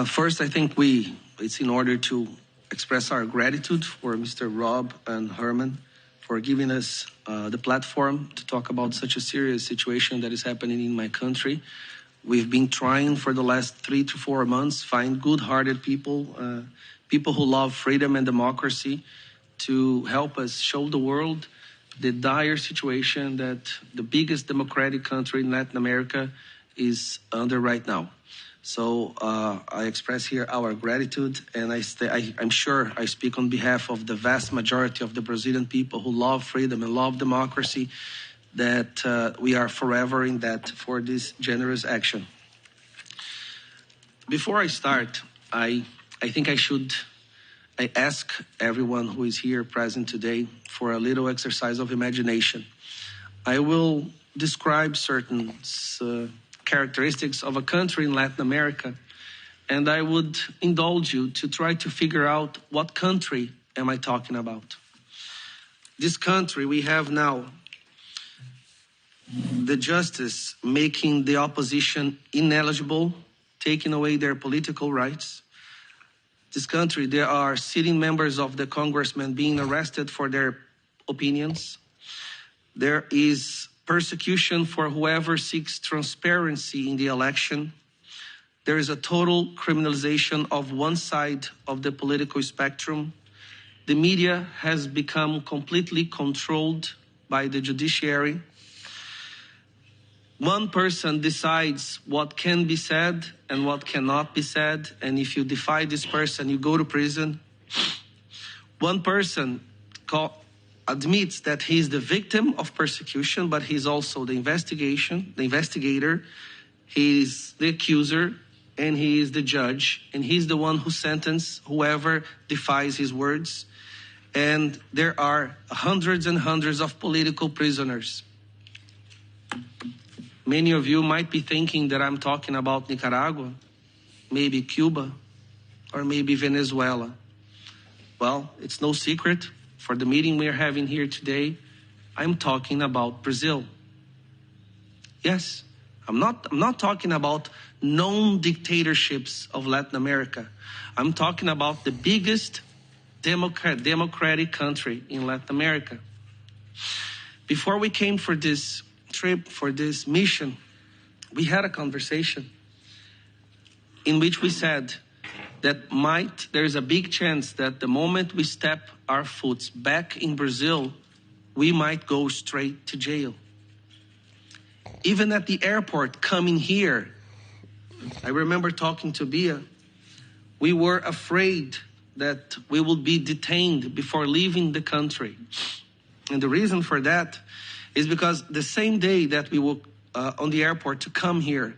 First, I think it's in order to express our gratitude for Mr. Rob and Herman for giving us the platform to talk about such a serious situation that is happening in my country. We've been trying for the last 3 to 4 months, find good-hearted people, people who love freedom and democracy, to help us show the world the dire situation that the biggest democratic country in Latin America is under right now. So I express here our gratitude, and I'm sure I speak on behalf of the vast majority of the Brazilian people who love freedom and love democracy, that we are forever in debt for this generous action. Before I start, I think I ask everyone who is here present today for a little exercise of imagination. I will describe certain characteristics of a country in Latin America, and I would indulge you to try to figure out what country am I talking about. This country, we have now the justice making the opposition ineligible, taking away their political rights. This country, there are sitting members of the congressmen being arrested for their opinions. There is persecution for whoever seeks transparency in the election. There is a total criminalization of one side of the political spectrum. The media has become completely controlled by the judiciary. One person decides what can be said and what cannot be said, and if you defy this person, you go to prison. One person admits that he is the victim of persecution, but he's also the investigator, he is the accuser, and he is the judge, and he's the one who sentences whoever defies his words. And there are hundreds and hundreds of political prisoners. Many of you might be thinking that I'm talking about Nicaragua, maybe Cuba, or maybe Venezuela. Well, it's no secret. For the meeting we're having here today, I'm talking about Brazil. Yes, I'm not talking about known dictatorships of Latin America. I'm talking about the biggest democratic country in Latin America. Before we came for this trip, for this mission, we had a conversation in which we said that there's a big chance that the moment we step our foot back in Brazil, we might go straight to jail. Even at the airport coming here, I remember talking to Bia, we were afraid that we would be detained before leaving the country. And the reason for that is because the same day that we were on the airport to come here,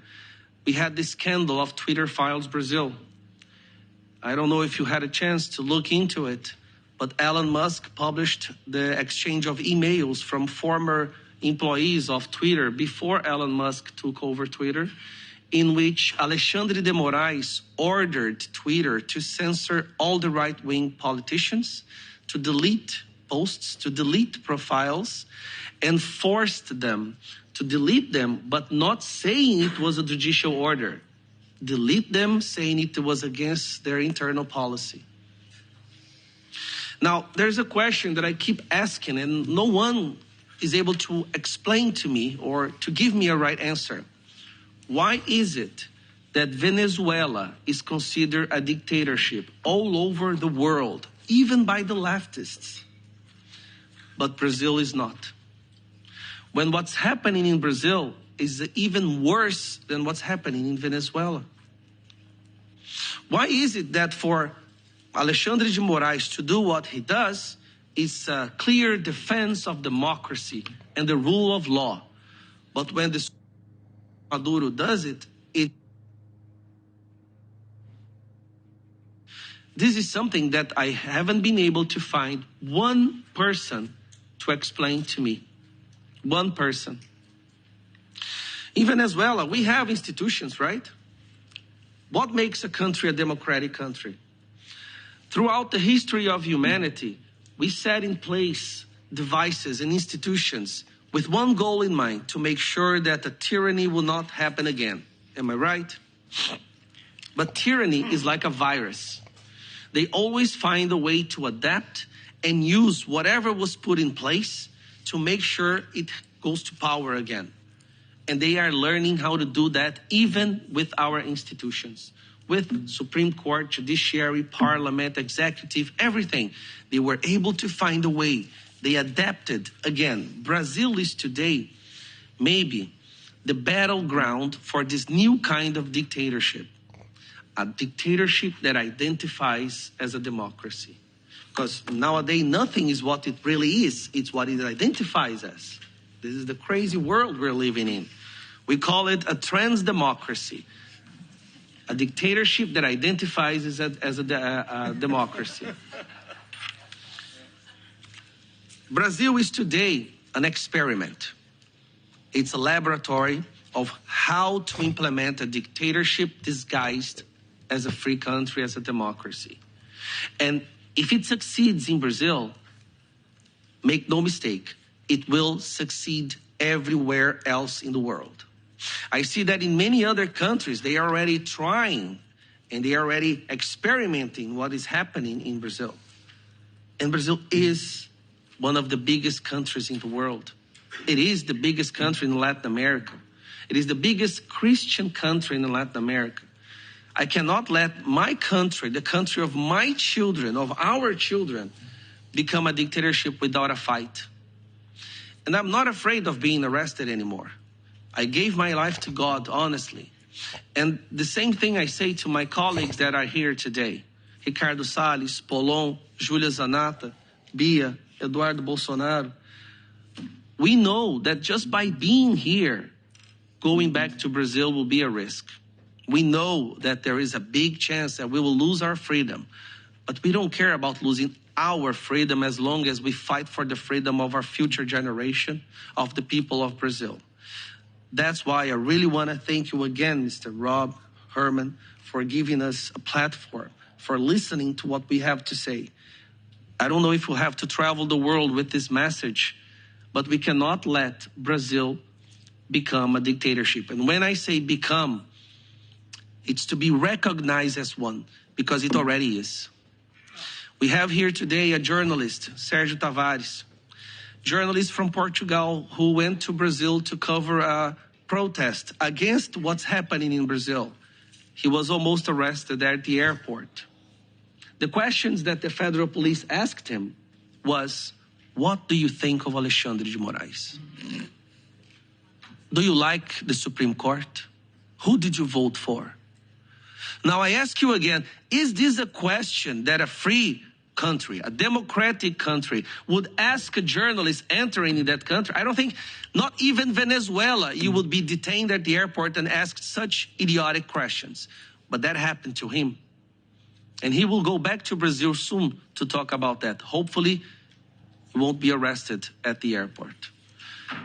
we had this scandal of Twitter Files Brazil. I don't know if you had a chance to look into it, but Elon Musk published the exchange of emails from former employees of Twitter before Elon Musk took over Twitter, in which Alexandre de Moraes ordered Twitter to censor all the right-wing politicians, to delete posts, to delete profiles, and forced them to delete them, but not saying it was a judicial order. Delete them, saying it was against their internal policy. Now, there's a question that I keep asking, and no one is able to explain to me or to give me a right answer. Why is it that Venezuela is considered a dictatorship all over the world, even by the leftists, but Brazil is not? When what's happening in Brazil is even worse than what's happening in Venezuela. Why is it that for Alexandre de Moraes to do what he does is a clear defense of democracy and the rule of law, but when the Maduro does it, this is something that I haven't been able to find one person to explain to me. One person. In Venezuela, we have institutions, right? What makes a country a democratic country? Throughout the history of humanity, we set in place devices and institutions with one goal in mind, to make sure that a tyranny will not happen again. Am I right? But tyranny is like a virus. They always find a way to adapt and use whatever was put in place to make sure it goes to power again. And they are learning how to do that even with our institutions, with Supreme Court, Judiciary, Parliament, Executive, everything. They were able to find a way. They adapted again. Brazil is today maybe the battleground for this new kind of dictatorship. A dictatorship that identifies as a democracy. Because nowadays, nothing is what it really is. It's what it identifies as. This is the crazy world we're living in. We call it a trans democracy. A dictatorship that identifies as a democracy. Brazil is today an experiment. It's a laboratory of how to implement a dictatorship disguised as a free country, as a democracy. And if it succeeds in Brazil, make no mistake, it will succeed everywhere else in the world. I see that in many other countries, they are already trying and they are already experimenting what is happening in Brazil. And Brazil is one of the biggest countries in the world. It is the biggest country in Latin America. It is the biggest Christian country in Latin America. I cannot let my country, the country of my children, of our children, become a dictatorship without a fight. And I'm not afraid of being arrested anymore. I gave my life to God, honestly. And the same thing I say to my colleagues that are here today. Ricardo Salles, Polon, Júlia Zanata, Bia, Eduardo Bolsonaro. We know that just by being here, going back to Brazil will be a risk. We know that there is a big chance that we will lose our freedom, but we don't care about losing our freedom as long as we fight for the freedom of our future generation, of the people of Brazil. That's why I really want to thank you again, Mr. Rob Herman, for giving us a platform, for listening to what we have to say. I don't know if we'll have to travel the world with this message, but we cannot let Brazil become a dictatorship. And when I say become, it's to be recognized as one, because it already is. We have here today a journalist, Sérgio Tavares, journalist from Portugal who went to Brazil to cover a protest against what's happening in Brazil. He was almost arrested at the airport. The questions that the federal police asked him was, what do you think of Alexandre de Moraes? Do you like the Supreme Court? Who did you vote for? Now I ask you again, is this a question that a free country, a democratic country, would ask a journalist entering in that country? I don't think, not even Venezuela, you would be detained at the airport and asked such idiotic questions. But that happened to him. And he will go back to Brazil soon to talk about that. Hopefully, he won't be arrested at the airport.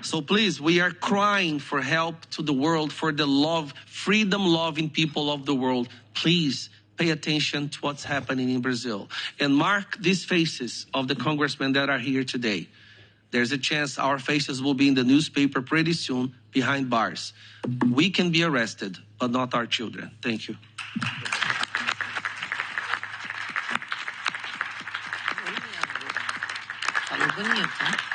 So please, we are crying for help to the world, for the love, freedom-loving people of the world. Please pay attention to what's happening in Brazil. And mark these faces of the congressmen that are here today. There's a chance our faces will be in the newspaper pretty soon behind bars. We can be arrested, but not our children. Thank you. Falou bonito, hein?